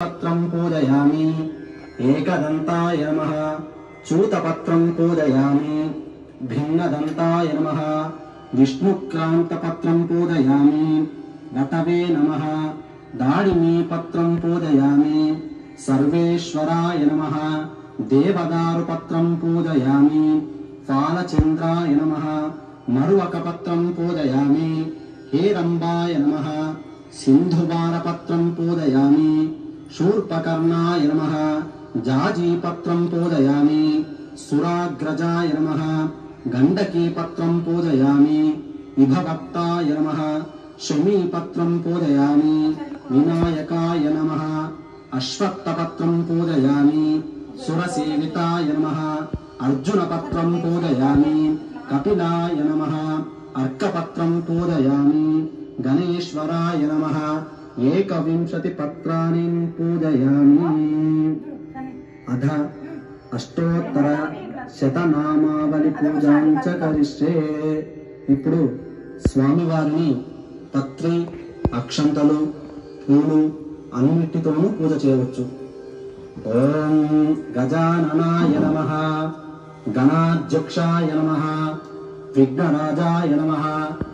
पत्रं पूजयामि। एकदन्ताय नमः। चूतपत्रं पूजयामि। भिन्नदन्ताय नमः। विष्णुक्रान्तपत्रं पूजयामि। वटवे नमः। दाडिमीपत्रं पूजयामि। सर्वेश्वराय नमः। देवदारुपत्रं पूजयामि। फालचन्द्राय नमः। मरुवकपत्रं पूजयामि। हेरम्बाय नमः। सिन्धुवारपत्रं पूजयामि। शूर्पकर्णाय नमः। जाजीपत्रं पूजयामि। सुराग्रजाय नमः। गण्डकीपत्रं पूजयामि। विभवक्ताय नमः। शमीपत्रं पूजयामि। विनायकाय नमः। अश्वत्थपत्रं पूजयामि। सुरसेविताय नमः। अर्जुनपत्रं पूजयामि। कपिलाय नमः। अर्कपत्रं पूजयामि। गणेश्वराय नमः। 21 पत्राणि पूजयामि। अध अष्टोत्तर శతనామావళి పూజాం చ కరిష్యే. ఇప్పుడు స్వామివారిని పత్రి, అక్షంతలు, పూలు అన్నిటితోనూ పూజ చేయవచ్చు. ఓం గజాననాయ నమః. గణాధ్యక్షాయ నమః. విఘ్నరాజాయ నమః.